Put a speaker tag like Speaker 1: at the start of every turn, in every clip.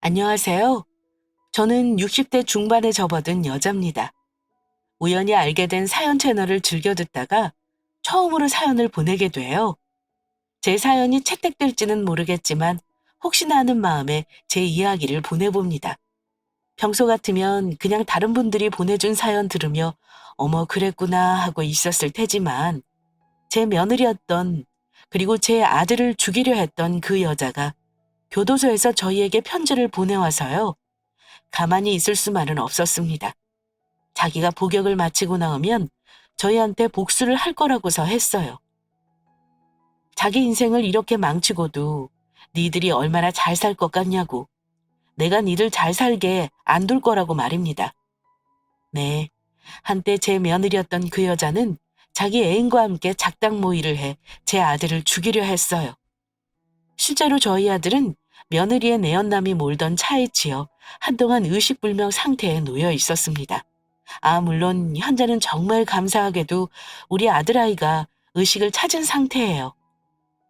Speaker 1: 안녕하세요. 저는 60대 중반에 접어든 여자입니다. 우연히 알게 된 사연 채널을 즐겨 듣다가 처음으로 사연을 보내게 돼요. 제 사연이 채택될지는 모르겠지만 혹시나 하는 마음에 제 이야기를 보내봅니다. 평소 같으면 그냥 다른 분들이 보내준 사연 들으며 어머 그랬구나 하고 있었을 테지만 제 며느리였던 그리고 제 아들을 죽이려 했던 그 여자가 교도소에서 저희에게 편지를 보내와서요. 가만히 있을 수만은 없었습니다. 자기가 복역을 마치고 나오면 저희한테 복수를 할 거라고서 했어요. 자기 인생을 이렇게 망치고도 니들이 얼마나 잘 살 것 같냐고. 내가 니들 잘 살게 안 둘 거라고 말입니다. 네, 한때 제 며느리였던 그 여자는 자기 애인과 함께 작당 모의를 해 제 아들을 죽이려 했어요. 실제로 저희 아들은 며느리의 내연남이 몰던 차에 치여 한동안 의식불명 상태에 놓여 있었습니다. 물론 현재는 정말 감사하게도 우리 아들아이가 의식을 찾은 상태예요.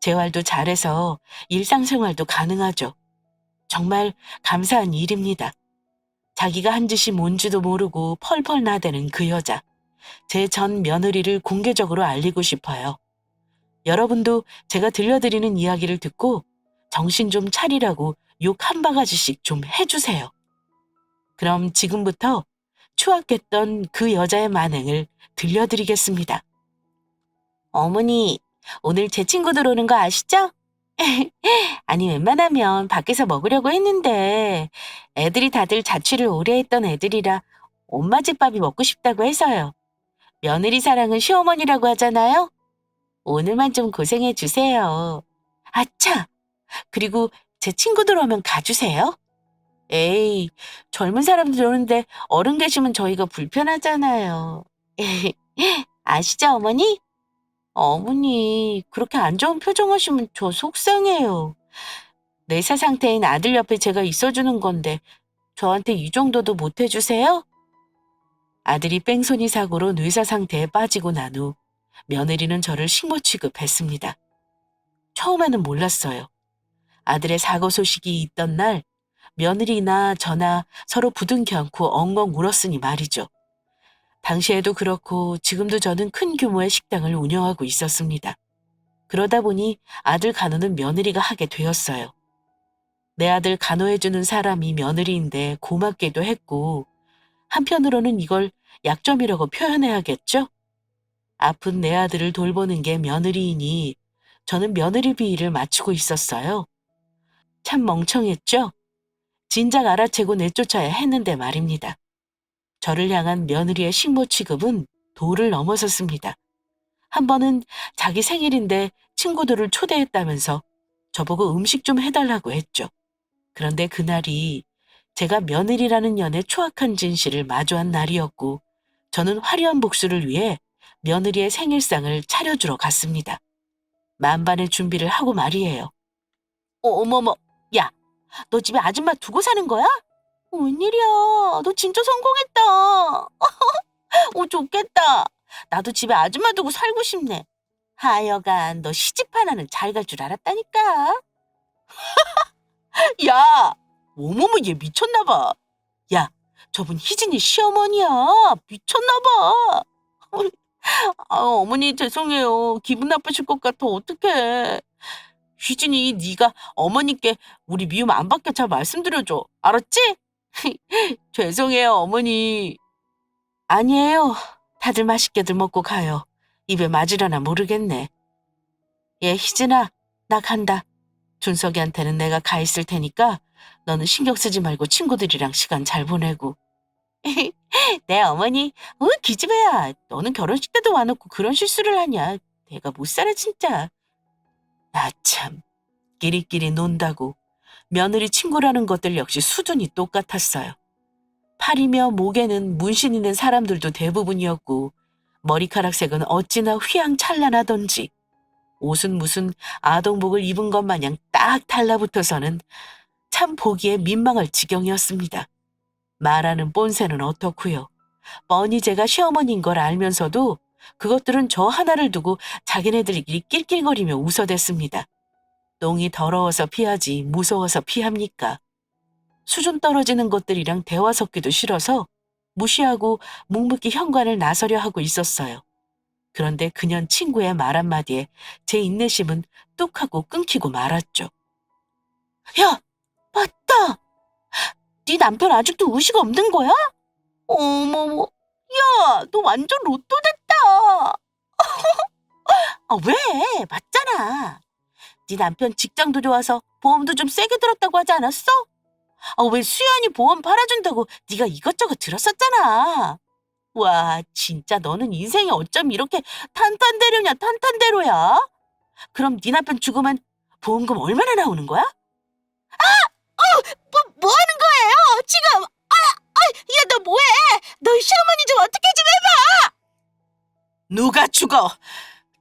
Speaker 1: 재활도 잘해서 일상생활도 가능하죠. 정말 감사한 일입니다. 자기가 한 짓이 뭔지도 모르고 펄펄 나대는 그 여자. 제 전 며느리를 공개적으로 알리고 싶어요. 여러분도 제가 들려드리는 이야기를 듣고 정신 좀 차리라고 욕 한 바가지씩 좀 해주세요. 그럼 지금부터 추악했던 그 여자의 만행을 들려드리겠습니다. 어머니, 오늘 제 친구들 오는 거 아시죠? 아니, 웬만하면 밖에서 먹으려고 했는데 애들이 다들 자취를 오래 했던 애들이라 엄마 집밥이 먹고 싶다고 해서요. 며느리 사랑은 시어머니라고 하잖아요. 오늘만 좀 고생해 주세요. 아차! 그리고 제 친구들 오면 가주세요. 에이, 젊은 사람들 오는데 어른 계시면 저희가 불편하잖아요. 아시죠, 어머니? 어머니, 그렇게 안 좋은 표정 하시면 저 속상해요. 뇌사 상태인 아들 옆에 제가 있어주는 건데 저한테 이 정도도 못 해주세요? 아들이 뺑소니 사고로 뇌사 상태에 빠지고 난 후 며느리는 저를 식모 취급했습니다. 처음에는 몰랐어요. 아들의 사고 소식이 있던 날 며느리나 저나 서로 부둥켜 안고 엉엉 울었으니 말이죠. 당시에도 그렇고 지금도 저는 큰 규모의 식당을 운영하고 있었습니다. 그러다 보니 아들 간호는 며느리가 하게 되었어요. 내 아들 간호해주는 사람이 며느리인데 고맙기도 했고 한편으로는 이걸 약점이라고 표현해야겠죠? 아픈 내 아들을 돌보는 게 며느리이니 저는 며느리 비위를 맞추고 있었어요. 참 멍청했죠? 진작 알아채고 내쫓아야 했는데 말입니다. 저를 향한 며느리의 식모 취급은 도를 넘어섰습니다. 한 번은 자기 생일인데 친구들을 초대했다면서 저보고 음식 좀 해달라고 했죠. 그런데 그날이 제가 며느리라는 년의 추악한 진실을 마주한 날이었고 저는 화려한 복수를 위해 며느리의 생일상을 차려주러 갔습니다. 만반의 준비를 하고 말이에요. 어머머, 야, 너 집에 아줌마 두고 사는 거야? 웬일이야, 너 진짜 성공했다. 좋겠다. 나도 집에 아줌마 두고 살고 싶네. 하여간 너 시집 하나는 잘 갈 줄 알았다니까. 야! 어머머 얘 미쳤나 봐. 야, 저분 희진이 시어머니야. 미쳤나 봐. 어머니 죄송해요. 기분 나쁘실 것 같아. 어떡해. 희진이 네가 어머니께 우리 미움 안 받게 잘 말씀드려줘. 알았지? 죄송해요, 어머니. 아니에요. 다들 맛있게들 먹고 가요. 입에 맞으려나 모르겠네. 예, 희진아, 나 간다. 준석이한테는 내가 가 있을 테니까 너는 신경 쓰지 말고 친구들이랑 시간 잘 보내고. 네, 어머니. 기집애야. 너는 결혼식 때도 와놓고 그런 실수를 하냐. 내가 못 살아, 진짜. 아, 참. 끼리끼리 논다고. 며느리 친구라는 것들 역시 수준이 똑같았어요. 팔이며 목에는 문신 있는 사람들도 대부분이었고 머리카락 색은 어찌나 휘황찬란하던지 옷은 무슨 아동복을 입은 것 마냥 딱 달라붙어서는 참 보기에 민망할 지경이었습니다. 말하는 본새는 어떻고요. 뻔히 제가 시어머니인 걸 알면서도 그것들은 저 하나를 두고 자기네들끼리 낄낄거리며 웃어댔습니다. 똥이 더러워서 피하지 무서워서 피합니까? 수준 떨어지는 것들이랑 대화 섞기도 싫어서 무시하고 묵묵히 현관을 나서려 하고 있었어요. 그런데 그년 친구의 말 한마디에 제 인내심은 뚝 하고 끊기고 말았죠. 야, 맞다! 네 남편 아직도 의식 없는 거야? 어머머, 야, 너 완전 로또 됐다! 아, 왜? 맞잖아. 네 남편 직장도 좋아서 보험도 좀 세게 들었다고 하지 않았어? 아, 왜 수연이 보험 팔아준다고 네가 이것저것 들었었잖아. 와, 진짜 너는 인생이 어쩜 이렇게 탄탄대로냐, 탄탄대로야? 그럼 네 남편 죽으면 보험금 얼마나 나오는 거야? 뭐 하는 거예요? 지금! 야, 너 뭐해? 너 시어머니 좀 어떻게 좀 해봐! 누가 죽어?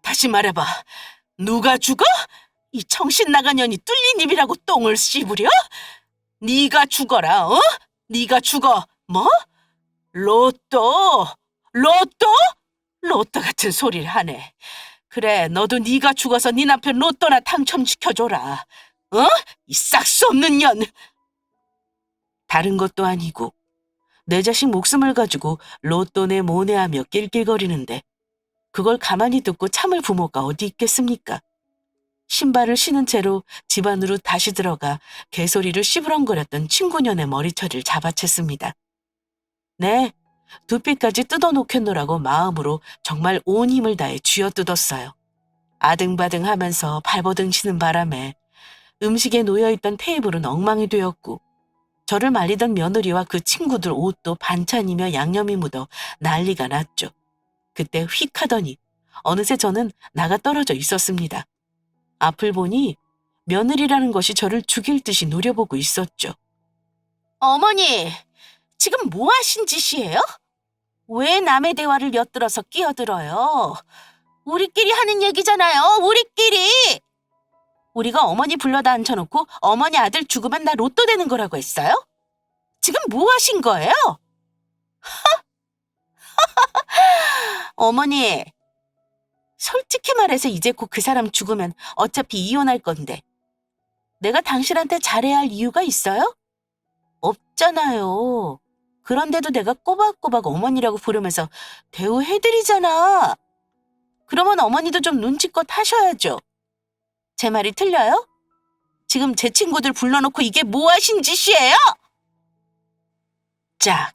Speaker 1: 다시 말해봐. 누가 죽어? 이 정신 나간 년이 뚫린 입이라고 똥을 씹으려? 네가 죽어라, 어? 네가 죽어. 뭐? 로또? 로또? 로또 같은 소리를 하네. 그래, 너도 네가 죽어서 네 남편 로또나 당첨시켜줘라. 어? 이 싹수 없는 년. 다른 것도 아니고 내 자식 목숨을 가지고 로또네 뭐네하며 낄낄거리는데 그걸 가만히 듣고 참을 부모가 어디 있겠습니까? 신발을 신은 채로 집 안으로 다시 들어가 개소리를 시부렁거렸던 친구년의 머리털을 잡아챘습니다. 네, 두피까지 뜯어놓겠노라고 마음으로 정말 온 힘을 다해 쥐어뜯었어요. 아등바등 하면서 발버둥 치는 바람에 음식에 놓여있던 테이블은 엉망이 되었고 저를 말리던 며느리와 그 친구들 옷도 반찬이며 양념이 묻어 난리가 났죠. 그때 휙 하더니 어느새 저는 나가 떨어져 있었습니다. 앞을 보니 며느리라는 것이 저를 죽일 듯이 노려보고 있었죠. 어머니, 지금 뭐 하신 짓이에요? 왜 남의 대화를 엿들어서 끼어들어요? 우리끼리 하는 얘기잖아요, 우리끼리! 우리가 어머니 불러다 앉혀놓고 어머니 아들 죽으면 나 로또 되는 거라고 했어요? 지금 뭐 하신 거예요? 어머니, 솔직히 말해서 이제 곧 그 사람 죽으면 어차피 이혼할 건데 내가 당신한테 잘해야 할 이유가 있어요? 없잖아요. 그런데도 내가 꼬박꼬박 어머니라고 부르면서 대우해드리잖아. 그러면 어머니도 좀 눈치껏 하셔야죠. 제 말이 틀려요? 지금 제 친구들 불러놓고 이게 뭐 하신 짓이에요? 짝.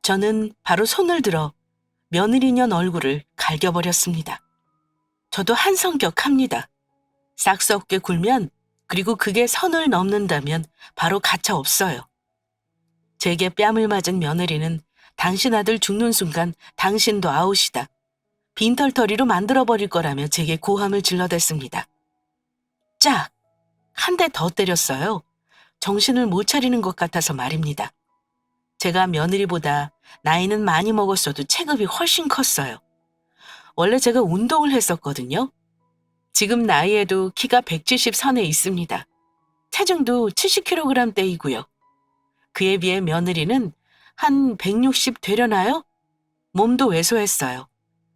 Speaker 1: 저는 바로 손을 들어 며느리년 얼굴을 갈겨버렸습니다. 저도 한성격합니다. 싹수 없게 굴면 그리고 그게 선을 넘는다면 바로 가차 없어요. 제게 뺨을 맞은 며느리는 당신 아들 죽는 순간 당신도 아웃이다. 빈털터리로 만들어버릴 거라며 제게 고함을 질러댔습니다. 짝! 한 대 더 때렸어요. 정신을 못 차리는 것 같아서 말입니다. 제가 며느리보다 나이는 많이 먹었어도 체급이 훨씬 컸어요. 원래 제가 운동을 했었거든요. 지금 나이에도 키가 170 선에 있습니다. 체중도 70kg대이고요. 그에 비해 며느리는 한 160 되려나요? 몸도 왜소했어요.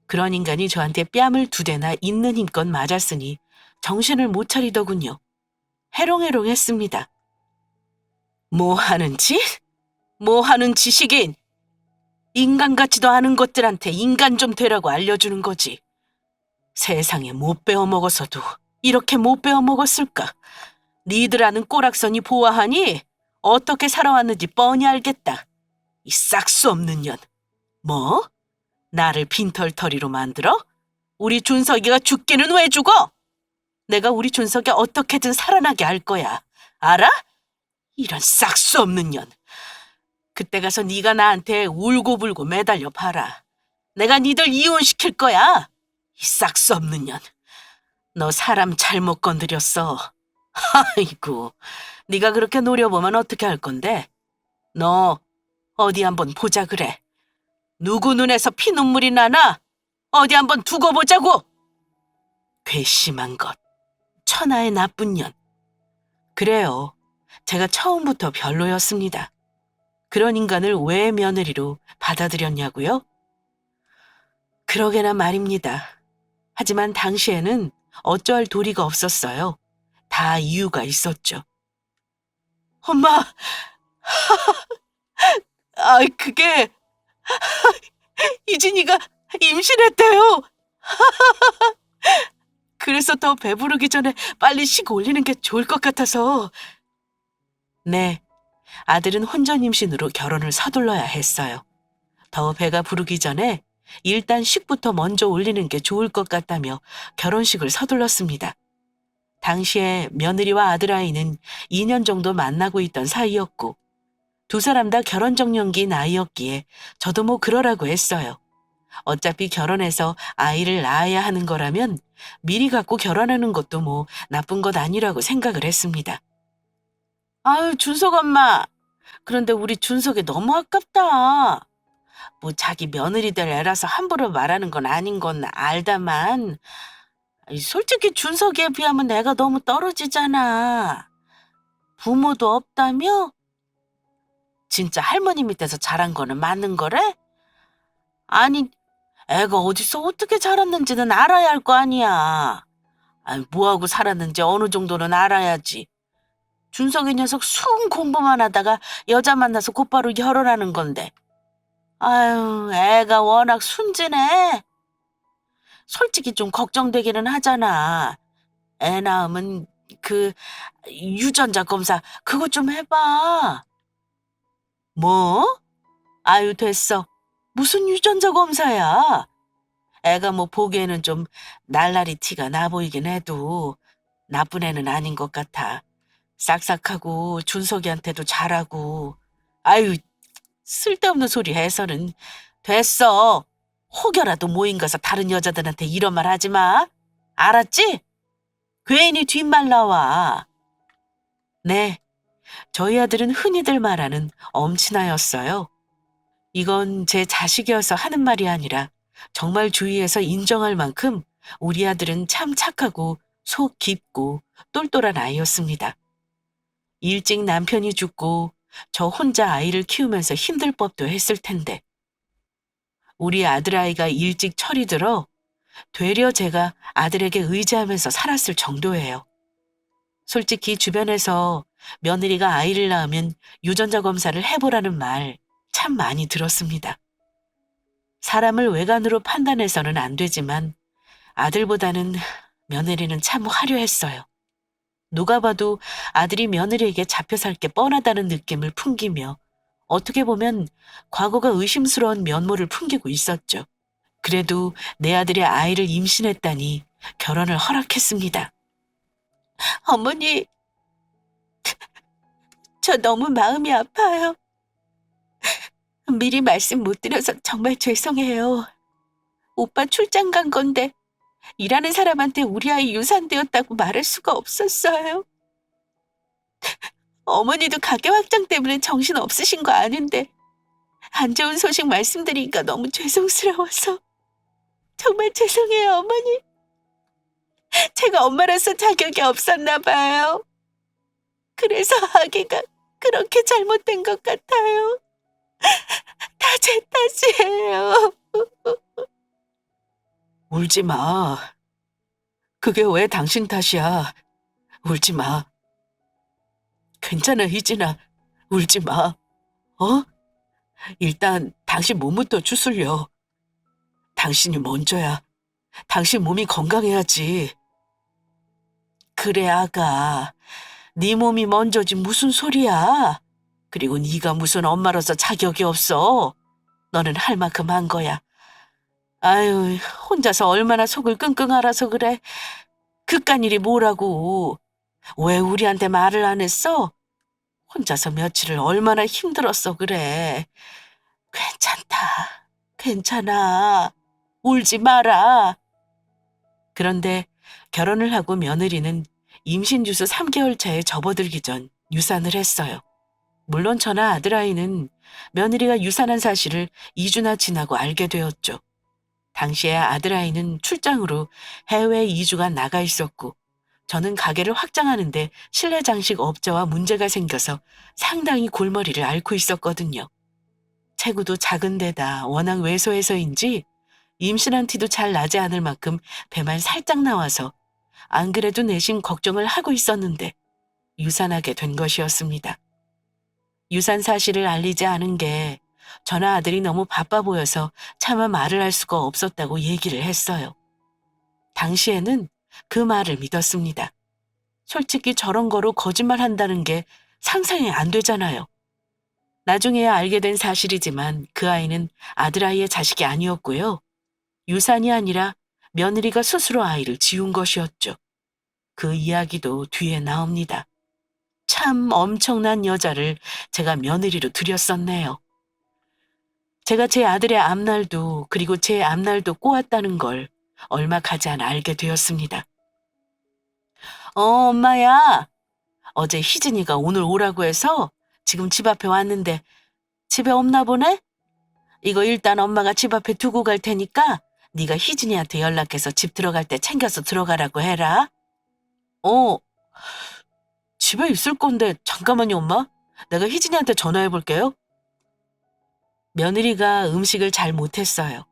Speaker 1: 그런 인간이 저한테 뺨을 2대나 있는 힘껏 맞았으니 정신을 못 차리더군요. 해롱해롱했습니다. 뭐 하는 짓? 뭐 하는 짓이긴? 인간 같지도 않은 것들한테 인간 좀 되라고 알려주는 거지. 세상에 못 배워먹어서도 이렇게 못 배워먹었을까? 니들 아는 꼬락선이 보아하니 어떻게 살아왔는지 뻔히 알겠다. 이 싹수 없는 년. 뭐? 나를 빈털터리로 만들어? 우리 준석이가 죽기는 왜 죽어? 내가 우리 준석이 어떻게든 살아나게 할 거야. 알아? 이런 싹수 없는 년. 그때 가서 네가 나한테 울고불고 매달려 봐라. 내가 니들 이혼시킬 거야. 이 싹수 없는 년. 너 사람 잘못 건드렸어. 아이고, 네가 그렇게 노려보면 어떻게 할 건데? 너 어디 한번 보자 그래. 누구 눈에서 피눈물이 나나? 어디 한번 두고 보자고. 괘씸한 것. 천하의 나쁜 년. 그래요. 제가 처음부터 별로였습니다. 그런 인간을 왜 며느리로 받아들였냐고요? 그러게나 말입니다. 하지만 당시에는 어쩌할 도리가 없었어요. 다 이유가 있었죠. 엄마, 그게 이진이가 임신했대요. 그래서 더 배부르기 전에 빨리 식 올리는 게 좋을 것 같아서. 네, 아들은 혼전 임신으로 결혼을 서둘러야 했어요. 더 배가 부르기 전에 일단 식부터 먼저 올리는 게 좋을 것 같다며 결혼식을 서둘렀습니다. 당시에 며느리와 아들아이는 2년 정도 만나고 있던 사이였고 두 사람 다 결혼정년기 나이였기에 저도 뭐 그러라고 했어요. 어차피 결혼해서 아이를 낳아야 하는 거라면 미리 갖고 결혼하는 것도 뭐 나쁜 것 아니라고 생각을 했습니다. 아유, 준석 엄마. 그런데 우리 준석이 너무 아깝다. 뭐 자기 며느리들 애라서 함부로 말하는 건 아닌 건 알다만 솔직히 준석이에 비하면 내가 너무 떨어지잖아. 부모도 없다며? 진짜 할머니 밑에서 자란 거는 맞는 거래? 아니, 애가 어디서 어떻게 자랐는지는 알아야 할 거 아니야. 아니, 뭐하고 살았는지 어느 정도는 알아야지. 준석이 녀석 순 공부만 하다가 여자 만나서 곧바로 결혼하는 건데. 아유, 애가 워낙 순진해. 솔직히 좀 걱정되기는 하잖아. 애 낳으면 그 유전자 검사 그거 좀 해봐. 뭐? 아유, 됐어. 무슨 유전자 검사야? 애가 뭐 보기에는 좀 날라리 티가 나 보이긴 해도 나쁜 애는 아닌 것 같아. 싹싹하고 준석이한테도 잘하고. 아유, 쓸데없는 소리 해서는. 됐어. 혹여라도 모임 가서 다른 여자들한테 이런 말 하지 마. 알았지? 괜히 뒷말 나와. 네, 저희 아들은 흔히들 말하는 엄친아였어요. 이건 제 자식이어서 하는 말이 아니라 정말 주위에서 인정할 만큼 우리 아들은 참 착하고 속 깊고 똘똘한 아이였습니다. 일찍 남편이 죽고 저 혼자 아이를 키우면서 힘들 법도 했을 텐데 우리 아들아이가 일찍 철이 들어 되려 제가 아들에게 의지하면서 살았을 정도예요. 솔직히 주변에서 며느리가 아이를 낳으면 유전자 검사를 해보라는 말 참 많이 들었습니다. 사람을 외관으로 판단해서는 안 되지만 아들보다는 며느리는 참 화려했어요. 누가 봐도 아들이 며느리에게 잡혀 살 게 뻔하다는 느낌을 풍기며 어떻게 보면 과거가 의심스러운 면모를 풍기고 있었죠. 그래도 내 아들이 아이를 임신했다니 결혼을 허락했습니다. 어머니, 저 너무 마음이 아파요. 미리 말씀 못 드려서 정말 죄송해요. 오빠 출장 간 건데 일하는 사람한테 우리 아이 유산되었다고 말할 수가 없었어요. 어머니도 가게 확장 때문에 정신 없으신 거 아는데 안 좋은 소식 말씀드리니까 너무 죄송스러워서. 정말 죄송해요, 어머니. 제가 엄마로서 자격이 없었나 봐요. 그래서 아기가 그렇게 잘못된 것 같아요. 다 제 탓이에요. 울지 마. 그게 왜 당신 탓이야. 울지 마. 괜찮아, 희진아. 울지 마. 어? 일단 당신 몸부터 추스려. 당신이 먼저야. 당신 몸이 건강해야지. 그래, 아가. 네 몸이 먼저지 무슨 소리야. 그리고 네가 무슨 엄마로서 자격이 없어. 너는 할 만큼 한 거야. 아유, 혼자서 얼마나 속을 끙끙 앓아서 그래. 그깟 일이 뭐라고. 왜 우리한테 말을 안 했어? 혼자서 며칠을 얼마나 힘들었어 그래. 괜찮다. 괜찮아. 울지 마라. 그런데 결혼을 하고 며느리는 임신 주수 3개월 차에 접어들기 전 유산을 했어요. 물론 저나 아들아이는 며느리가 유산한 사실을 2주나 지나고 알게 되었죠. 당시에 아들아이는 출장으로 해외 2주간 나가 있었고 저는 가게를 확장하는데 실내 장식 업자와 문제가 생겨서 상당히 골머리를 앓고 있었거든요. 체구도 작은 데다 워낙 왜소해서인지 임신한 티도 잘 나지 않을 만큼 배만 살짝 나와서 안 그래도 내심 걱정을 하고 있었는데 유산하게 된 것이었습니다. 유산 사실을 알리지 않은 게 저나 아들이 너무 바빠 보여서 차마 말을 할 수가 없었다고 얘기를 했어요. 당시에는 그 말을 믿었습니다. 솔직히 저런 거로 거짓말 한다는 게 상상이 안 되잖아요. 나중에야 알게 된 사실이지만 그 아이는 아들아이의 자식이 아니었고요. 유산이 아니라 며느리가 스스로 아이를 지운 것이었죠. 그 이야기도 뒤에 나옵니다. 참 엄청난 여자를 제가 며느리로 들였었네요. 제가 제 아들의 앞날도 그리고 제 앞날도 꼬았다는 걸 얼마 가지 않아 알게 되었습니다. 엄마야. 어제 희진이가 오늘 오라고 해서 지금 집 앞에 왔는데 집에 없나 보네? 이거 일단 엄마가 집 앞에 두고 갈 테니까 네가 희진이한테 연락해서 집 들어갈 때 챙겨서 들어가라고 해라. 어, 집에 있을 건데 잠깐만요, 엄마. 내가 희진이한테 전화해 볼게요. 며느리가 음식을 잘 못했어요.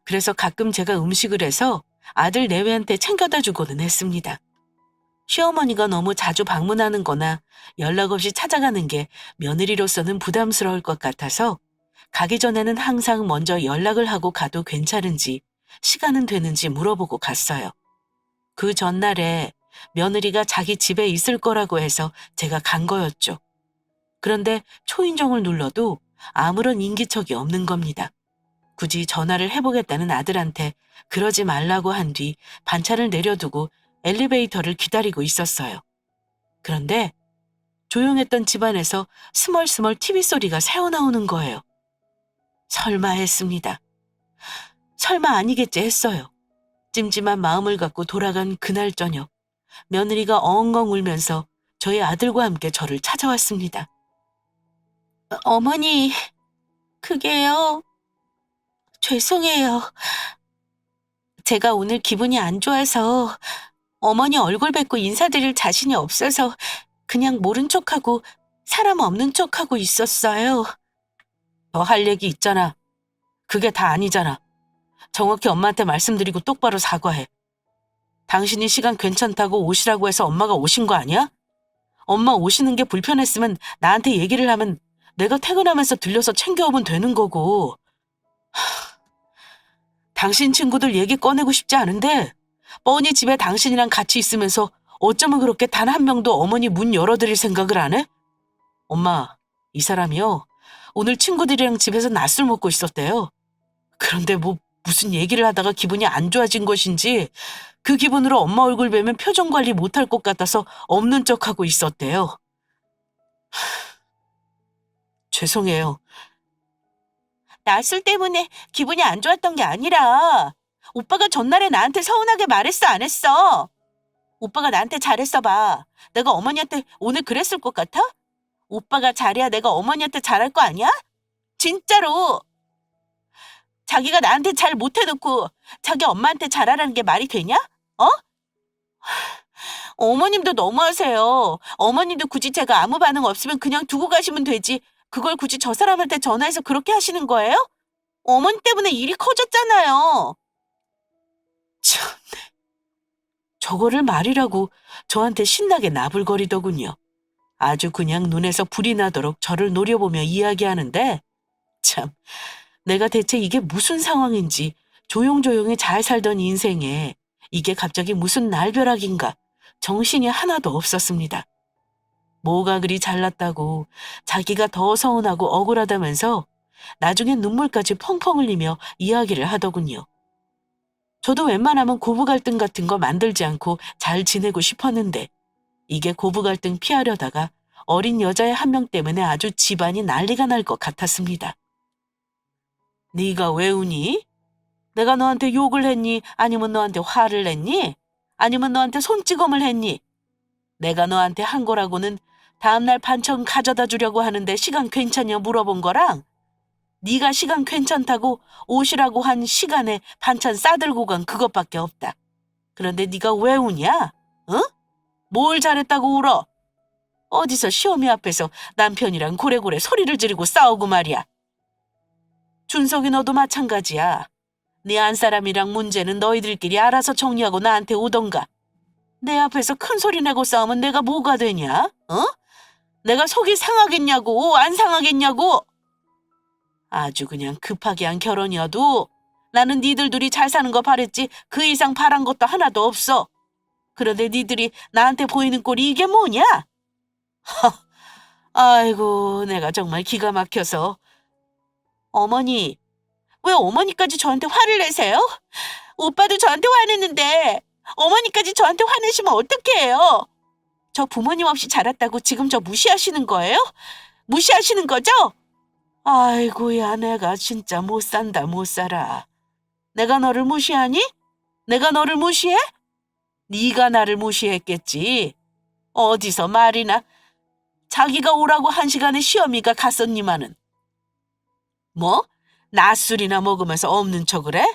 Speaker 1: 그래서 가끔 제가 음식을 해서 아들 내외한테 챙겨다 주고는 했습니다. 시어머니가 너무 자주 방문하는 거나 연락 없이 찾아가는 게 며느리로서는 부담스러울 것 같아서 가기 전에는 항상 먼저 연락을 하고 가도 괜찮은지 시간은 되는지 물어보고 갔어요. 그 전날에 며느리가 자기 집에 있을 거라고 해서 제가 간 거였죠. 그런데 초인종을 눌러도 아무런 인기척이 없는 겁니다. 굳이 전화를 해보겠다는 아들한테 그러지 말라고 한 뒤 반찬을 내려두고 엘리베이터를 기다리고 있었어요. 그런데 조용했던 집안에서 스멀스멀 TV 소리가 새어나오는 거예요. 설마 했습니다. 설마 아니겠지 했어요. 찜찜한 마음을 갖고 돌아간 그날 저녁, 며느리가 엉엉 울면서 저희 아들과 함께 저를 찾아왔습니다. 어머니, 그게요. 죄송해요. 제가 오늘 기분이 안 좋아서 어머니 얼굴 뵙고 인사드릴 자신이 없어서 그냥 모른 척하고 사람 없는 척하고 있었어요. 더 할 얘기 있잖아. 그게 다 아니잖아. 정확히 엄마한테 말씀드리고 똑바로 사과해. 당신이 시간 괜찮다고 오시라고 해서 엄마가 오신 거 아니야? 엄마 오시는 게 불편했으면 나한테 얘기를 하면 내가 퇴근하면서 들려서 챙겨오면 되는 거고. 당신 친구들 얘기 꺼내고 싶지 않은데 뻔히 집에 당신이랑 같이 있으면서 어쩌면 그렇게 단 한 명도 어머니 문 열어드릴 생각을 안 해? 엄마, 이 사람이요. 오늘 친구들이랑 집에서 낮술 먹고 있었대요. 그런데 무슨 얘기를 하다가 기분이 안 좋아진 것인지 그 기분으로 엄마 얼굴 뵈면 표정 관리 못할 것 같아서 없는 척하고 있었대요. 죄송해요. 낮술 때문에 기분이 안 좋았던 게 아니라 오빠가 전날에 나한테 서운하게 말했어, 안 했어? 오빠가 나한테 잘했어 봐. 내가 어머니한테 오늘 그랬을 것 같아? 오빠가 잘해야 내가 어머니한테 잘할 거 아니야? 진짜로. 자기가 나한테 잘 못해놓고 자기 엄마한테 잘하라는 게 말이 되냐? 어? 어머님도 너무하세요. 어머님도 굳이 제가 아무 반응 없으면 그냥 두고 가시면 되지. 그걸 굳이 저 사람한테 전화해서 그렇게 하시는 거예요? 어머니 때문에 일이 커졌잖아요. 참네. 저거를 말이라고 저한테 신나게 나불거리더군요. 아주 그냥 눈에서 불이 나도록 저를 노려보며 이야기하는데 참 내가 대체 이게 무슨 상황인지 조용조용히 잘 살던 인생에 이게 갑자기 무슨 날벼락인가 정신이 하나도 없었습니다. 뭐가 그리 잘났다고 자기가 더 서운하고 억울하다면서 나중엔 눈물까지 펑펑 흘리며 이야기를 하더군요. 저도 웬만하면 고부 갈등 같은 거 만들지 않고 잘 지내고 싶었는데 이게 고부 갈등 피하려다가 어린 여자의 한 명 때문에 아주 집안이 난리가 날 것 같았습니다. 네가 왜 우니? 내가 너한테 욕을 했니? 아니면 너한테 화를 냈니? 아니면 너한테 손찌검을 했니? 내가 너한테 한 거라고는 다음날 반찬 가져다 주려고 하는데 시간 괜찮냐 물어본 거랑 네가 시간 괜찮다고 오시라고 한 시간에 반찬 싸들고 간 그것밖에 없다. 그런데 네가 왜 우냐? 응? 뭘 잘했다고 울어? 어디서 시어미 앞에서 남편이랑 고래고래 소리를 지르고 싸우고 말이야. 준석이 너도 마찬가지야. 네 안사람이랑 문제는 너희들끼리 알아서 정리하고 나한테 오던가. 내 앞에서 큰 소리 내고 싸우면 내가 뭐가 되냐? 어? 내가 속이 상하겠냐고, 안 상하겠냐고. 아주 그냥 급하게 한 결혼이어도 나는 니들 둘이 잘 사는 거 바랬지 그 이상 바란 것도 하나도 없어. 그런데 니들이 나한테 보이는 꼴이 이게 뭐냐? 아이고, 내가 정말 기가 막혀서. 어머니, 왜 어머니까지 저한테 화를 내세요? 오빠도 저한테 화냈는데 어머니까지 저한테 화내시면 어떡해요? 저 부모님 없이 자랐다고 지금 저 무시하시는 거예요? 무시하시는 거죠? 아이고야, 내가 진짜 못 산다, 못 살아. 내가 너를 무시하니? 내가 너를 무시해? 네가 나를 무시했겠지. 어디서 말이나. 자기가 오라고 1시간에 시어미가 갔었니만은. 뭐? 낮술이나 먹으면서 없는 척을 해?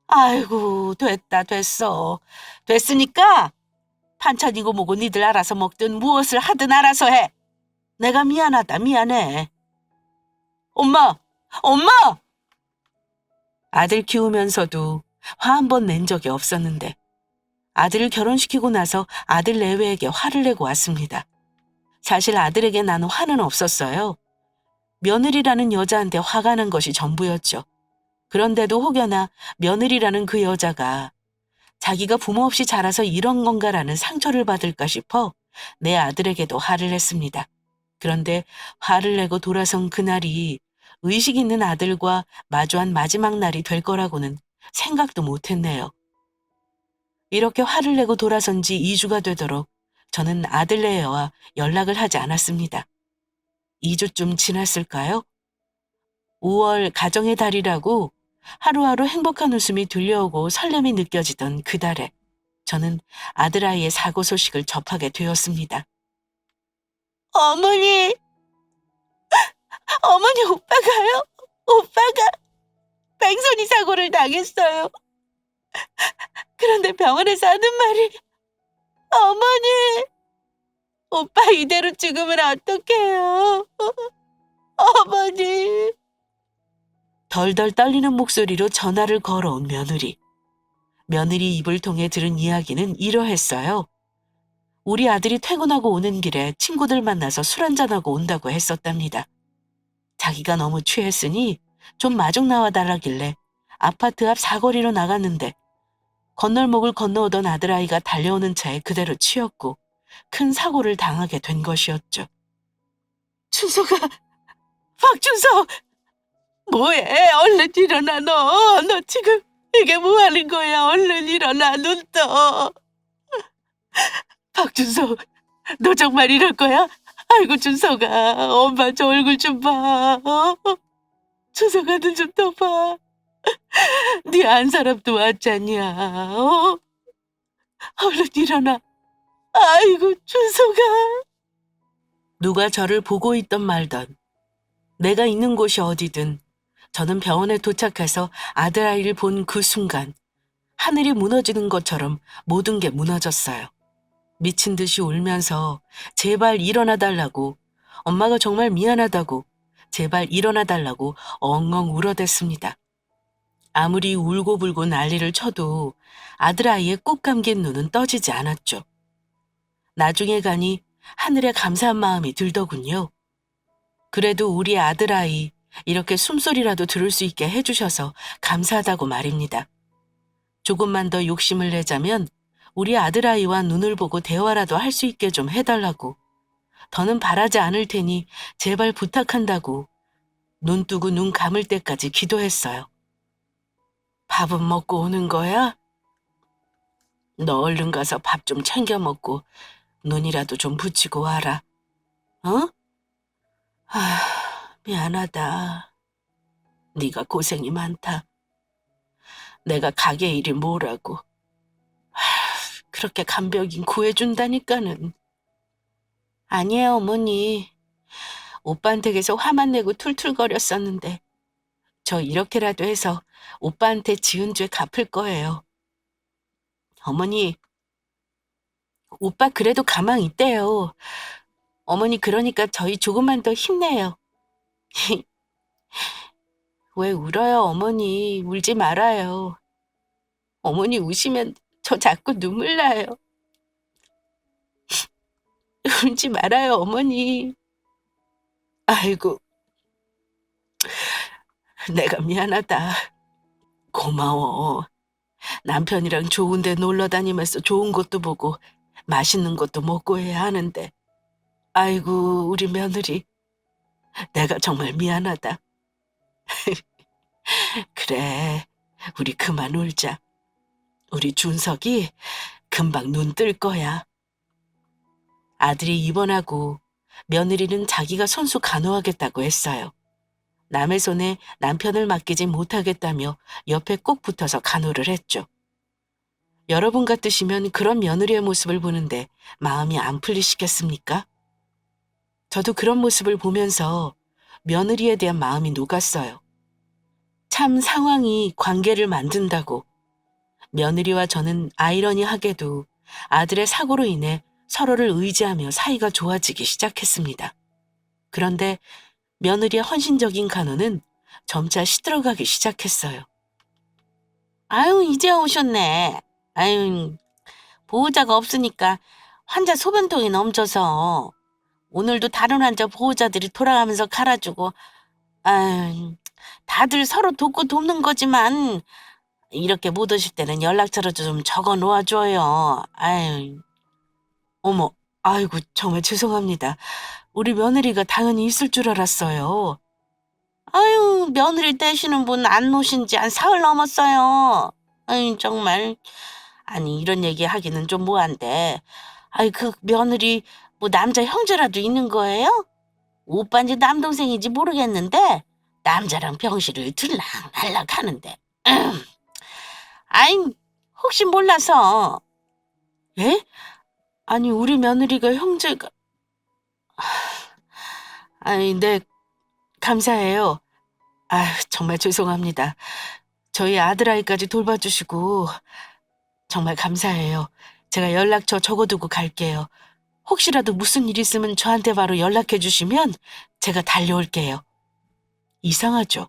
Speaker 1: 아이고, 됐다, 됐어. 됐으니까 반찬이고 뭐고 니들 알아서 먹든 무엇을 하든 알아서 해. 내가 미안하다, 미안해. 엄마! 엄마! 아들 키우면서도 화 한 번 낸 적이 없었는데 아들을 결혼시키고 나서 아들 내외에게 화를 내고 왔습니다. 사실 아들에게 나는 화는 없었어요. 며느리라는 여자한테 화가 난 것이 전부였죠. 그런데도 혹여나 며느리라는 그 여자가 자기가 부모 없이 자라서 이런 건가라는 상처를 받을까 싶어 내 아들에게도 화를 냈습니다. 그런데 화를 내고 돌아선 그날이 의식 있는 아들과 마주한 마지막 날이 될 거라고는 생각도 못했네요. 이렇게 화를 내고 돌아선 지 2주가 되도록 저는 아들네와 연락을 하지 않았습니다. 2주쯤 지났을까요? 5월 가정의 달이라고 하루하루 행복한 웃음이 들려오고 설렘이 느껴지던 그달에 저는 아들아이의 사고 소식을 접하게 되었습니다. 어머니, 어머니 오빠가요? 오빠가 뺑소니 사고를 당했어요. 그런데 병원에서 하는 말이 어머니, 오빠 이대로 죽으면 어떡해요? 어머니. 덜덜 떨리는 목소리로 전화를 걸어온 며느리. 며느리 입을 통해 들은 이야기는 이러했어요. 우리 아들이 퇴근하고 오는 길에 친구들 만나서 술 한잔하고 온다고 했었답니다. 자기가 너무 취했으니 좀 마중 나와달라길래 아파트 앞 사거리로 나갔는데 건널목을 건너오던 아들아이가 달려오는 차에 그대로 치였고 큰 사고를 당하게 된 것이었죠. 준서가, 박준서! 뭐해? 얼른 일어나, 너. 너 지금 이게 뭐 하는 거야? 얼른 일어나, 눈 떠. 박준서, 너 정말 이럴 거야? 아이고, 준서가, 엄마 저 얼굴 좀 봐. 준서가 눈 좀 떠봐. 네 안 사람도 왔잖냐. 얼른 일어나. 아이고, 준서가. 누가 저를 보고 있던 말던 내가 있는 곳이 어디든 저는 병원에 도착해서 아들아이를 본 그 순간 하늘이 무너지는 것처럼 모든 게 무너졌어요. 미친 듯이 울면서 제발 일어나 달라고, 엄마가 정말 미안하다고, 제발 일어나 달라고 엉엉 울어댔습니다. 아무리 울고불고 난리를 쳐도 아들아이의 꾹 감긴 눈은 떠지지 않았죠. 나중에 가니 하늘에 감사한 마음이 들더군요. 그래도 우리 아들아이 이렇게 숨소리라도 들을 수 있게 해주셔서 감사하다고 말입니다. 조금만 더 욕심을 내자면 우리 아들아이와 눈을 보고 대화라도 할 수 있게 좀 해달라고, 더는 바라지 않을 테니 제발 부탁한다고 눈 뜨고 눈 감을 때까지 기도했어요. 밥은 먹고 오는 거야? 너 얼른 가서 밥 좀 챙겨 먹고 눈이라도 좀 붙이고 와라. 어? 미안하다. 네가 고생이 많다. 내가 가게 일이 뭐라고. 그렇게 간벽인 구해준다니까는. 아니에요, 어머니. 오빠한테 계속 화만 내고 툴툴거렸었는데 저 이렇게라도 해서 오빠한테 지은 죄 갚을 거예요. 어머니, 오빠 그래도 가망 있대요. 어머니 그러니까 저희 조금만 더 힘내요. 왜 울어요, 어머니. 울지 말아요. 어머니 우시면 저 자꾸 눈물 나요. 울지 말아요, 어머니. 아이고, 내가 미안하다. 고마워. 남편이랑 좋은 데 놀러 다니면서 좋은 것도 보고 맛있는 것도 먹고 해야 하는데. 아이고, 우리 며느리. 내가 정말 미안하다. 그래, 우리 그만 울자. 우리 준석이 금방 눈 뜰 거야. 아들이 입원하고 며느리는 자기가 손수 간호하겠다고 했어요. 남의 손에 남편을 맡기지 못하겠다며 옆에 꼭 붙어서 간호를 했죠. 여러분 같으시면 그런 며느리의 모습을 보는데 마음이 안 풀리시겠습니까? 저도 그런 모습을 보면서 며느리에 대한 마음이 녹았어요. 참 상황이 관계를 만든다고. 며느리와 저는 아이러니하게도 아들의 사고로 인해 서로를 의지하며 사이가 좋아지기 시작했습니다. 그런데 며느리의 헌신적인 간호는 점차 시들어가기 시작했어요. 아유, 이제 오셨네. 아유, 보호자가 없으니까 환자 소변통이 넘쳐서 오늘도 다른 환자 보호자들이 돌아가면서 갈아주고, 아유, 다들 서로 돕고 돕는 거지만 이렇게 못 오실 때는 연락처를 좀 적어 놓아줘요. 아유, 어머, 아이고, 정말 죄송합니다. 우리 며느리가 당연히 있을 줄 알았어요. 아유, 며느리 되시는 분 안 오신 지 한 사흘 넘었어요. 아유, 정말. 아니, 이런 얘기 하기는 좀 뭐한데. 아이, 그 며느리 뭐 남자 형제라도 있는 거예요? 오빠인지 남동생인지 모르겠는데 남자랑 병실을 들락날락 하는데. 아이, 혹시 몰라서. 예? 아니, 우리 며느리가 형제가... 아니, 네, 감사해요. 아휴, 정말 죄송합니다. 저희 아들아이까지 돌봐주시고 정말 감사해요. 제가 연락처 적어두고 갈게요. 혹시라도 무슨 일 있으면 저한테 바로 연락해 주시면 제가 달려올게요. 이상하죠?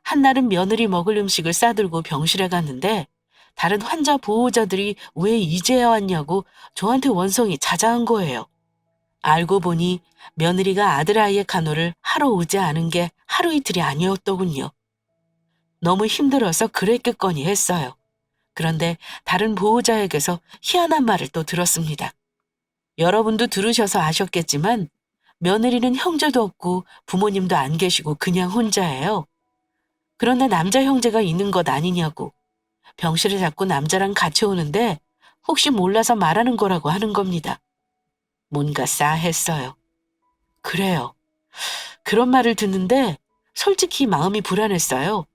Speaker 1: 한날은 며느리 먹을 음식을 싸들고 병실에 갔는데 다른 환자 보호자들이 왜 이제야 왔냐고 저한테 원성이 자자한 거예요. 알고 보니 며느리가 아들아이의 간호를 하러 오지 않은 게 하루 이틀이 아니었더군요. 너무 힘들어서 그랬겠거니 했어요. 그런데 다른 보호자에게서 희한한 말을 또 들었습니다. 여러분도 들으셔서 아셨겠지만 며느리는 형제도 없고 부모님도 안 계시고 그냥 혼자예요. 그런데 남자 형제가 있는 것 아니냐고. 병실에 자꾸 남자랑 같이 오는데 혹시 몰라서 말하는 거라고 하는 겁니다. 뭔가 싸했어요. 그래요. 그런 말을 듣는데 솔직히 마음이 불안했어요.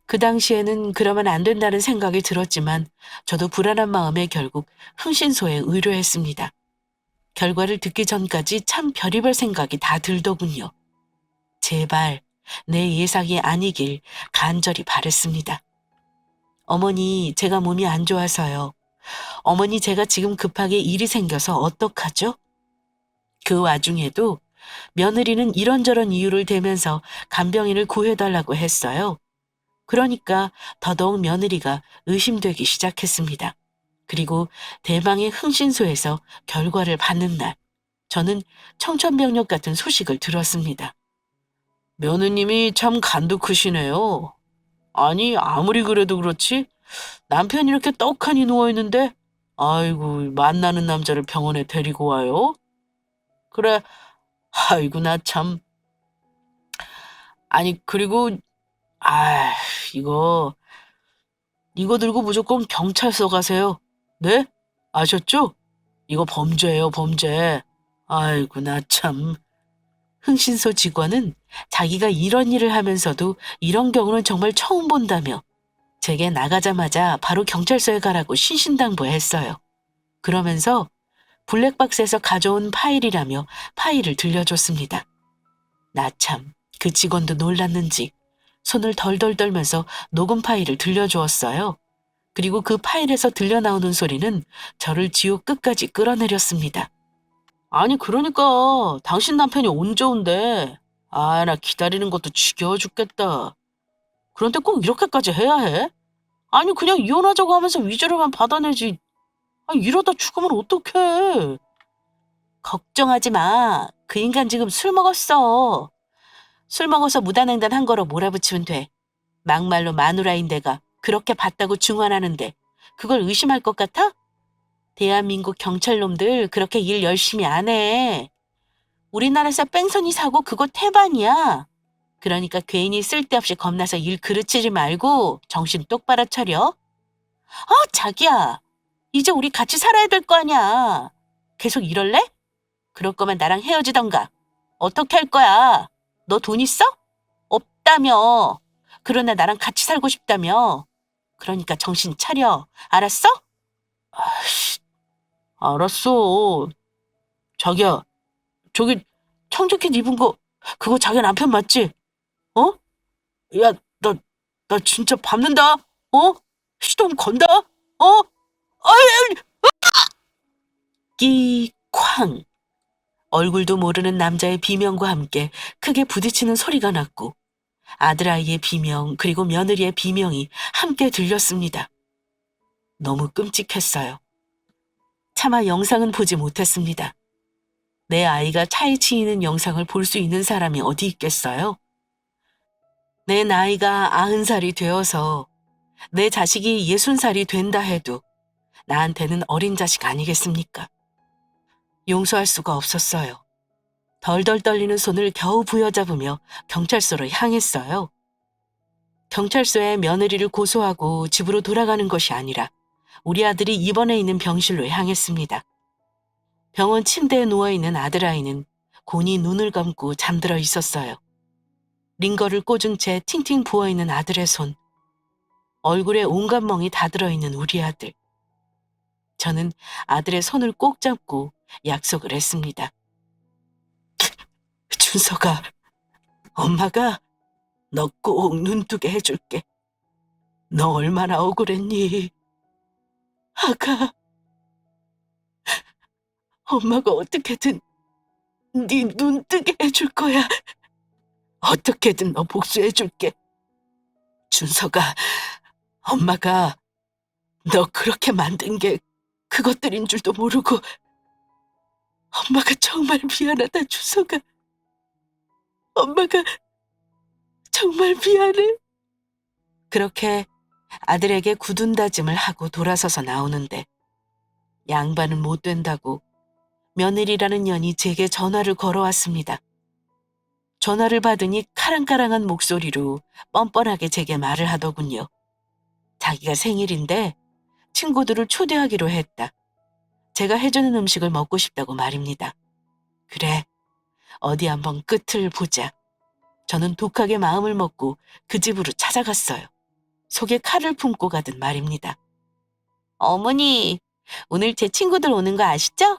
Speaker 1: 그 당시에는 그러면 안 된다는 생각이 들었지만 저도 불안한 마음에 결국 흥신소에 의뢰했습니다. 결과를 듣기 전까지 참 별의별 생각이 다 들더군요. 제발 내 예상이 아니길 간절히 바랬습니다. 어머니, 제가 몸이 안 좋아서요. 어머니, 제가 지금 급하게 일이 생겨서 어떡하죠? 그 와중에도 며느리는 이런저런 이유를 대면서 간병인을 구해달라고 했어요. 그러니까 더더욱 며느리가 의심되기 시작했습니다. 그리고 대망의 흥신소에서 결과를 받는 날, 저는 청천벽력 같은 소식을 들었습니다. 며느님이 참 간도 크시네요. 아니, 아무리 그래도 그렇지 남편이 이렇게 떡하니 누워있는데 아이고, 만나는 남자를 병원에 데리고 와요? 그래, 아이고, 나 참. 아니, 그리고 아, 이거 들고 무조건 경찰서 가세요. 네? 아셨죠? 이거 범죄예요, 범죄. 아이고, 나 참. 흥신소 직원은 자기가 이런 일을 하면서도 이런 경우는 정말 처음 본다며 제게 나가자마자 바로 경찰서에 가라고 신신당부했어요. 그러면서 블랙박스에서 가져온 파일이라며 파일을 들려줬습니다. 나 참, 그 직원도 놀랐는지 손을 덜덜 떨면서 녹음 파일을 들려주었어요. 그리고 그 파일에서 들려나오는 소리는 저를 지옥 끝까지 끌어내렸습니다. 아니, 그러니까 당신 남편이 온 좋은데 아, 나 기다리는 것도 지겨워 죽겠다. 그런데 꼭 이렇게까지 해야 해? 아니, 그냥 이혼하자고 하면서 위조료만 받아내지. 아, 이러다 죽으면 어떡해. 걱정하지 마. 그 인간 지금 술 먹었어. 술 먹어서 무단횡단한 거로 몰아붙이면 돼. 막말로 마누라인 내가 그렇게 봤다고 증언하는데 그걸 의심할 것 같아? 대한민국 경찰놈들 그렇게 일 열심히 안 해. 우리나라에서 뺑소니 사고 그거 태반이야. 그러니까 괜히 쓸데없이 겁나서 일 그르치지 말고 정신 똑바로 차려. 자기야. 이제 우리 같이 살아야 될 거 아니야. 계속 이럴래? 그럴 거면 나랑 헤어지던가. 어떻게 할 거야? 너 돈 있어? 없다며. 그러나 나랑 같이 살고 싶다며. 그러니까 정신 차려. 알았어? 아이씨, 알았어. 자기야, 저기 청자켓 입은 거 그거 자기 남편 맞지? 어? 야, 나 진짜 밟는다. 시동 건다. 아이, 끼쾅. 얼굴도 모르는 남자의 비명과 함께 크게 부딪히는 소리가 났고 아들아이의 비명 그리고 며느리의 비명이 함께 들렸습니다. 너무 끔찍했어요. 차마 영상은 보지 못했습니다. 내 아이가 차에 치이는 영상을 볼 수 있는 사람이 어디 있겠어요? 내 나이가 90살이 되어서 내 자식이 60살이 된다 해도 나한테는 어린 자식 아니겠습니까? 용서할 수가 없었어요. 덜덜 떨리는 손을 겨우 부여잡으며 경찰서로 향했어요. 경찰서에 며느리를 고소하고 집으로 돌아가는 것이 아니라 우리 아들이 입원해 있는 병실로 향했습니다. 병원 침대에 누워있는 아들아이는 곤히 눈을 감고 잠들어 있었어요. 링거를 꽂은 채 팅팅 부어있는 아들의 손, 얼굴에 온갖 멍이 다 들어있는 우리 아들. 저는 아들의 손을 꼭 잡고 약속을 했습니다. 준서가, 엄마가 너 꼭 눈뜨게 해줄게. 너 얼마나 억울했니? 아가, 엄마가 어떻게든 네 눈뜨게 해줄 거야. 어떻게든 너 복수해줄게. 준서가, 엄마가 너 그렇게 만든 게 그것들인 줄도 모르고 엄마가 정말 미안하다, 준서가. 엄마가 정말 미안해. 그렇게 아들에게 굳은 다짐을 하고 돌아서서 나오는데 양반은 못 된다고 며느리라는 년이 제게 전화를 걸어왔습니다. 전화를 받으니 카랑카랑한 목소리로 뻔뻔하게 제게 말을 하더군요. 자기가 생일인데 친구들을 초대하기로 했다. 제가 해주는 음식을 먹고 싶다고 말입니다. 그래, 어디 한번 끝을 보자. 저는 독하게 마음을 먹고 그 집으로 찾아갔어요. 속에 칼을 품고 가듯 말입니다. 어머니, 오늘 제 친구들 오는 거 아시죠?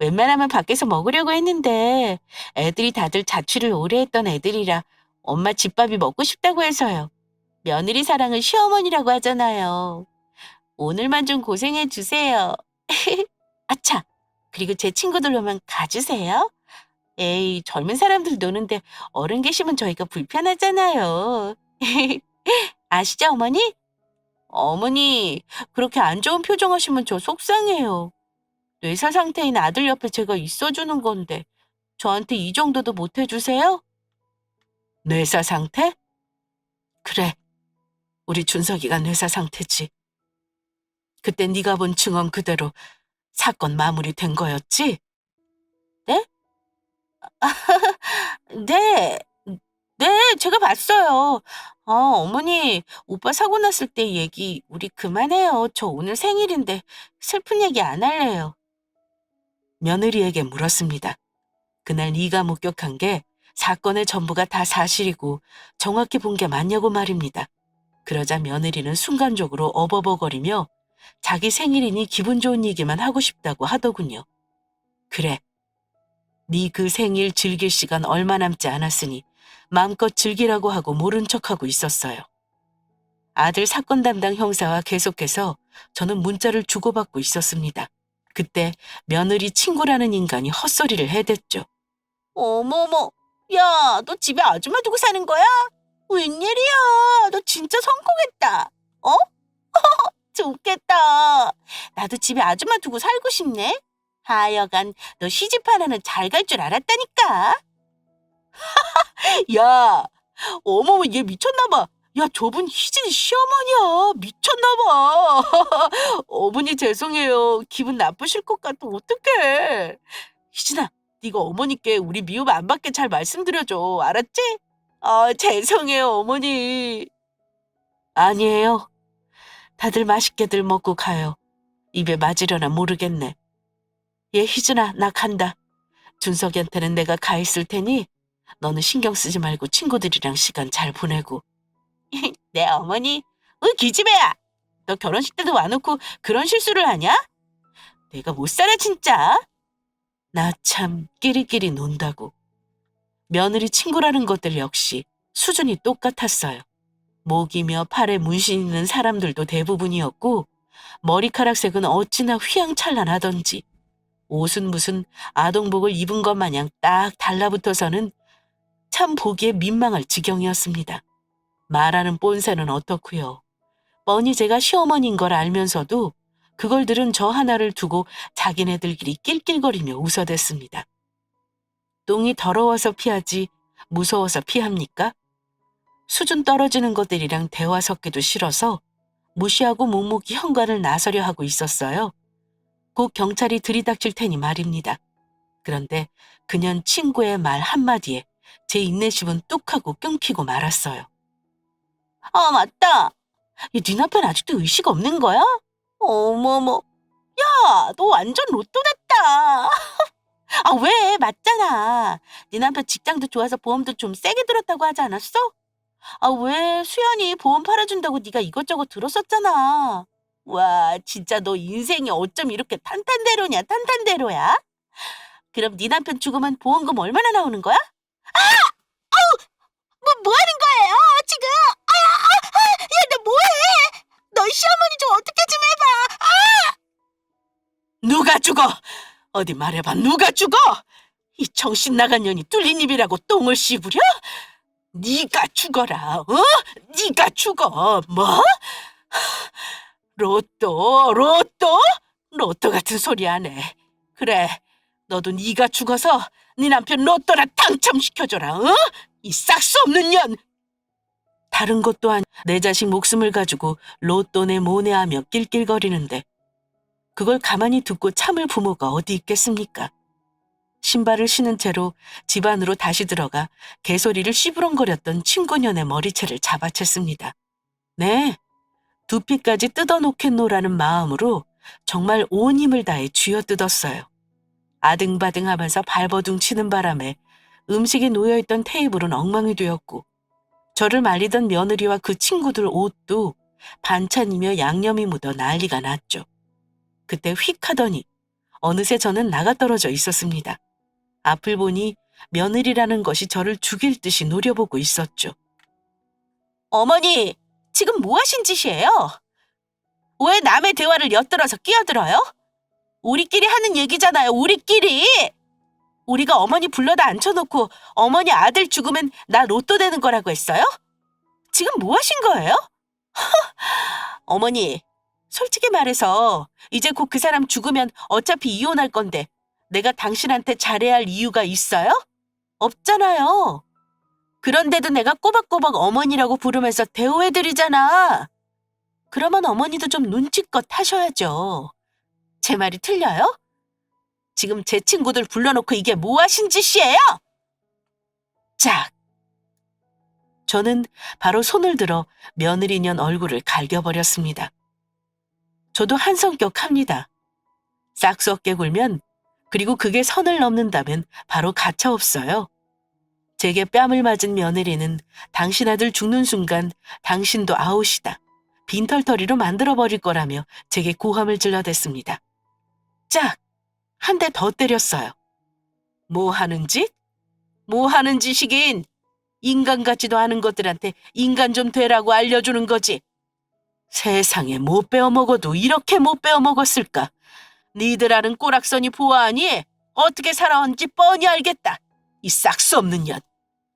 Speaker 1: 웬만하면 밖에서 먹으려고 했는데 애들이 다들 자취를 오래 했던 애들이라 엄마 집밥이 먹고 싶다고 해서요. 며느리 사랑은 시어머니라고 하잖아요. 오늘만 좀 고생해 주세요. 아차, 그리고 제 친구들 오면 가주세요. 에이, 젊은 사람들 노는데 어른 계시면 저희가 불편하잖아요. 아시죠, 어머니? 어머니, 그렇게 안 좋은 표정 하시면 저 속상해요. 뇌사 상태인 아들 옆에 제가 있어주는 건데 저한테 이 정도도 못 해주세요? 뇌사 상태? 그래, 우리 준석이가 뇌사 상태지. 그때 네가 본 증언 그대로 사건 마무리된 거였지? 네? 네, 네, 제가 봤어요. 어머니, 오빠 사고 났을 때 얘기 우리 그만해요. 저 오늘 생일인데 슬픈 얘기 안 할래요. 며느리에게 물었습니다. 그날 네가 목격한 게 사건의 전부가 다 사실이고 정확히 본 게 맞냐고 말입니다. 그러자 며느리는 순간적으로 어버버거리며 자기 생일이니 기분 좋은 얘기만 하고 싶다고 하더군요. 그래, 네 그 생일 즐길 시간 얼마 남지 않았으니 마음껏 즐기라고 하고 모른 척하고 있었어요. 아들 사건 담당 형사와 계속해서 저는 문자를 주고받고 있었습니다. 그때 며느리 친구라는 인간이 헛소리를 해댔죠. 어머머, 야, 너 집에 아줌마 두고 사는 거야? 웬일이야, 너 진짜 성공했다. 어? 좋겠다. 나도 집에 아줌마 두고 살고 싶네. 하여간 너 시집 하나는 잘 갈 줄 알았다니까. 야, 어머머 얘 미쳤나 봐. 야, 저분 희진이 시어머니야. 미쳤나 봐. 어머니 죄송해요. 기분 나쁘실 것 같아. 어떡해. 희진아, 네가 어머니께 우리 미움 안 받게 잘 말씀드려줘. 알았지? 죄송해요, 어머니. 아니에요. 다들 맛있게들 먹고 가요. 입에 맞으려나 모르겠네. 얘 희진아, 나 간다. 준석이한테는 내가 가 있을 테니 너는 신경 쓰지 말고 친구들이랑 시간 잘 보내고. 내 어머니, 기집애야. 너 결혼식 때도 와놓고 그런 실수를 하냐? 내가 못 살아 진짜. 나 참 끼리끼리 논다고. 며느리 친구라는 것들 역시 수준이 똑같았어요. 목이며 팔에 문신 있는 사람들도 대부분이었고 머리카락 색은 어찌나 휘황찬란하던지 옷은 무슨 아동복을 입은 것 마냥 딱 달라붙어서는 참 보기에 민망할 지경이었습니다. 말하는 뽐새는 어떻고요. 뻔히 제가 시어머니인 걸 알면서도 그걸 들은 저 하나를 두고 자기네들끼리 낄낄거리며 웃어댔습니다. 똥이 더러워서 피하지 무서워서 피합니까? 수준 떨어지는 것들이랑 대화 섞기도 싫어서 무시하고 묵묵히 현관을 나서려 하고 있었어요. 곧 경찰이 들이닥칠 테니 말입니다. 그런데 그년 친구의 말 한마디에 제 인내심은 뚝 하고 끊기고 말았어요. 아, 맞다. 네 남편 아직도 의식 없는 거야? 어머머. 야, 너 완전 로또 됐다. 아, 왜? 맞잖아. 네 남편 직장도 좋아서 보험도 좀 세게 들었다고 하지 않았어? 아, 왜? 수연이 보험 팔아준다고 네가 이것저것 들었었잖아. 와, 진짜 너 인생이 어쩜 이렇게 탄탄대로냐, 탄탄대로야? 그럼 네 남편 죽으면 보험금 얼마나 나오는 거야? 뭐 하는 거예요, 지금? 야, 너 뭐해? 너 시어머니 좀 어떻게 좀 해봐. 누가 죽어? 어디 말해봐, 누가 죽어? 이 정신 나간 년이 뚫린 입이라고 똥을 씹으려? 네가 죽어라, 네가 죽어. 뭐? 로또 같은 소리 안 해. 그래, 너도 네가 죽어서 네 남편 로또나 당첨시켜줘라, 이 싹수 없는 년! 다른 것도 아니 내 자식 목숨을 가지고 로또네 모네하며 낄낄거리는데 그걸 가만히 듣고 참을 부모가 어디 있겠습니까? 신발을 신은 채로 집 안으로 다시 들어가 개소리를 씨부렁거렸던 친구년의 머리채를 잡아챘습니다. 네, 두피까지 뜯어놓겠노라는 마음으로 정말 온 힘을 다해 쥐어뜯었어요. 아등바등하면서 발버둥 치는 바람에 음식이 놓여있던 테이블은 엉망이 되었고 저를 말리던 며느리와 그 친구들 옷도 반찬이며 양념이 묻어 난리가 났죠. 그때 휙 하더니 어느새 저는 나가떨어져 있었습니다. 앞을 보니 며느리라는 것이 저를 죽일 듯이 노려보고 있었죠. 어머니, 지금 뭐 하신 짓이에요? 왜 남의 대화를 엿들어서 끼어들어요? 우리끼리 하는 얘기잖아요, 우리끼리! 우리가 어머니 불러다 앉혀놓고 어머니 아들 죽으면 나 로또 되는 거라고 했어요? 지금 뭐 하신 거예요? 어머니, 솔직히 말해서 이제 곧 그 사람 죽으면 어차피 이혼할 건데 내가 당신한테 잘해야 할 이유가 있어요? 없잖아요. 그런데도 내가 꼬박꼬박 어머니라고 부르면서 대우해드리잖아. 그러면 어머니도 좀 눈치껏 하셔야죠. 제 말이 틀려요? 지금 제 친구들 불러놓고 이게 뭐 하신 짓이에요? 짝! 저는 바로 손을 들어 며느리년 얼굴을 갈겨버렸습니다. 저도 한 성격 합니다. 싹수 없게 굴면 그리고 그게 선을 넘는다면 바로 가차없어요. 제게 뺨을 맞은 며느리는 당신 아들 죽는 순간 당신도 아웃이다. 빈털터리로 만들어버릴 거라며 제게 고함을 질러댔습니다. 짝! 한 대 더 때렸어요. 뭐 하는 짓? 뭐 하는 짓이긴? 인간 같지도 않은 것들한테 인간 좀 되라고 알려주는 거지. 세상에 못 빼어먹어도 이렇게 못 빼어먹었을까? 니들 아는 꼬락서니 보아하니 어떻게 살아온지 뻔히 알겠다. 이 싹수 없는 년.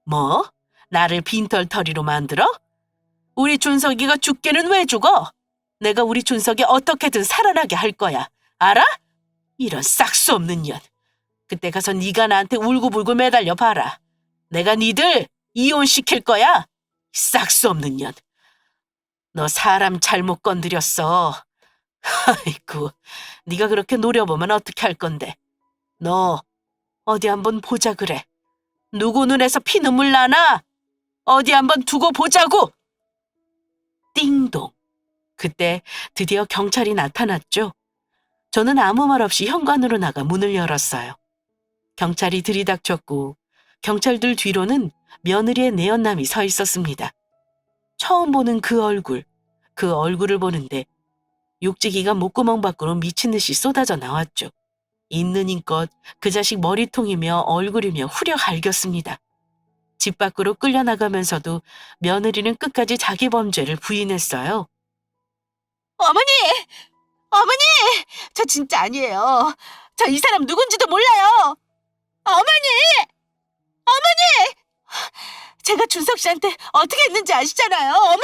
Speaker 1: 뭐? 나를 빈털터리로 만들어? 우리 준석이가 죽게는 왜 죽어? 내가 우리 준석이 어떻게든 살아나게 할 거야. 알아? 이런 싹수 없는 년. 그때 가서 네가 나한테 울고불고 매달려 봐라. 내가 니들 이혼시킬 거야. 싹수 없는 년. 너 사람 잘못 건드렸어. 아이고, 네가 그렇게 노려보면 어떻게 할 건데. 너 어디 한번 보자 그래. 누구 눈에서 피눈물 나나? 어디 한번 두고 보자고. 띵동. 그때 드디어 경찰이 나타났죠. 저는 아무 말 없이 현관으로 나가 문을 열었어요. 경찰이 들이닥쳤고 경찰들 뒤로는 며느리의 내연남이 서 있었습니다. 처음 보는 그 얼굴을 보는데 육지기가 목구멍 밖으로 미친 듯이 쏟아져 나왔죠. 있는 힘껏 그 자식 머리통이며 얼굴이며 후려 갈겼습니다. 집 밖으로 끌려나가면서도 며느리는 끝까지 자기 범죄를 부인했어요.
Speaker 2: 어머니! 어머니! 저 진짜 아니에요. 저 이 사람 누군지도 몰라요. 어머니! 어머니! 제가 준석 씨한테 어떻게 했는지 아시잖아요. 어머니!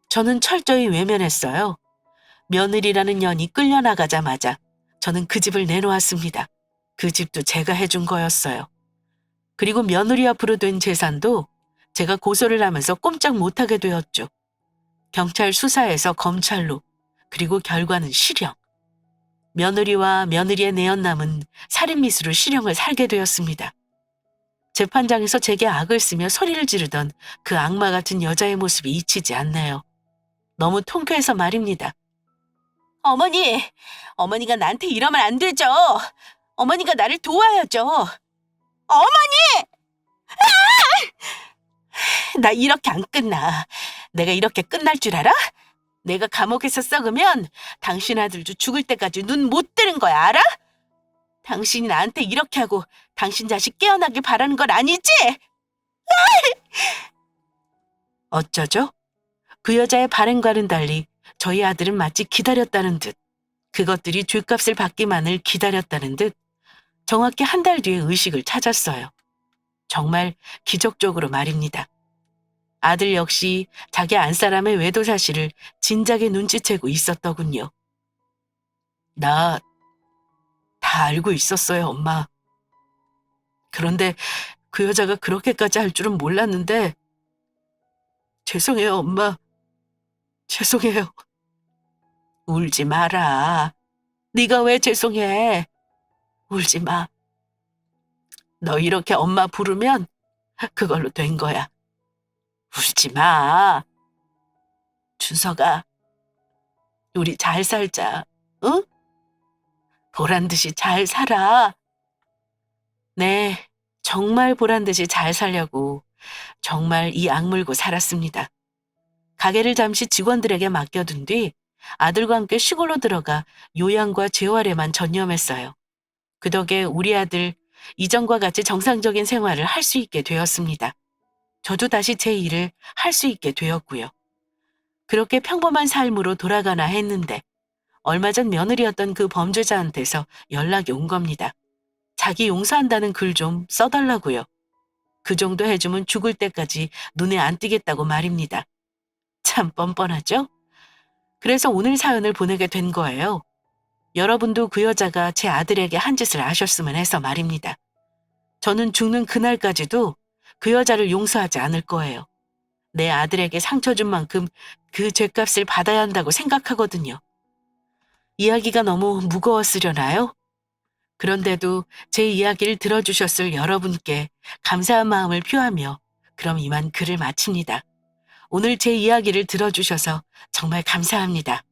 Speaker 1: 저는 철저히 외면했어요. 며느리라는 년이 끌려나가자마자 저는 그 집을 내놓았습니다. 그 집도 제가 해준 거였어요. 그리고 며느리 앞으로 된 재산도 제가 고소를 하면서 꼼짝 못하게 되었죠. 경찰 수사에서 검찰로, 그리고 결과는 실형. 며느리와 며느리의 내연남은 살인미수로 실형을 살게 되었습니다. 재판장에서 제게 악을 쓰며 소리를 지르던 그 악마 같은 여자의 모습이 잊히지 않네요. 너무 통쾌해서 말입니다.
Speaker 2: 어머니! 어머니가 나한테 이러면 안 되죠. 어머니가 나를 도와야죠. 어머니!
Speaker 1: 나 이렇게 안 끝나. 내가 이렇게 끝날 줄 알아? 내가 감옥에서 썩으면 당신 아들도 죽을 때까지 눈 못 뜨는 거야, 알아? 당신이 나한테 이렇게 하고 당신 자식 깨어나길 바라는 건 아니지? 어쩌죠? 그 여자의 발행과는 달리 저희 아들은 마치 기다렸다는 듯, 그것들이 죗값을 받기만을 기다렸다는 듯 정확히 한 달 뒤에 의식을 찾았어요. 정말 기적적으로 말입니다. 아들 역시 자기 안사람의 외도 사실을 진작에 눈치채고 있었더군요. 나 다 알고 있었어요, 엄마. 그런데 그 여자가 그렇게까지 할 줄은 몰랐는데 죄송해요, 엄마. 죄송해요. 울지 마라. 네가 왜 죄송해? 울지 마. 너 이렇게 엄마 부르면 그걸로 된 거야. 울지 마. 준석아, 우리 잘 살자, 응? 보란 듯이 잘 살아. 네, 정말 보란 듯이 잘 살려고 정말 이 악물고 살았습니다. 가게를 잠시 직원들에게 맡겨둔 뒤 아들과 함께 시골로 들어가 요양과 재활에만 전념했어요. 그 덕에 우리 아들 이전과 같이 정상적인 생활을 할 수 있게 되었습니다. 저도 다시 제 일을 할 수 있게 되었고요. 그렇게 평범한 삶으로 돌아가나 했는데 얼마 전 며느리였던 그 범죄자한테서 연락이 온 겁니다. 자기 용서한다는 글 좀 써달라고요. 그 정도 해주면 죽을 때까지 눈에 안 띄겠다고 말입니다. 참 뻔뻔하죠? 그래서 오늘 사연을 보내게 된 거예요. 여러분도 그 여자가 제 아들에게 한 짓을 아셨으면 해서 말입니다. 저는 죽는 그날까지도 그 여자를 용서하지 않을 거예요. 내 아들에게 상처 준 만큼 그 죄값을 받아야 한다고 생각하거든요. 이야기가 너무 무거웠으려나요? 그런데도 제 이야기를 들어주셨을 여러분께 감사한 마음을 표하며 그럼 이만 글을 마칩니다. 오늘 제 이야기를 들어주셔서 정말 감사합니다.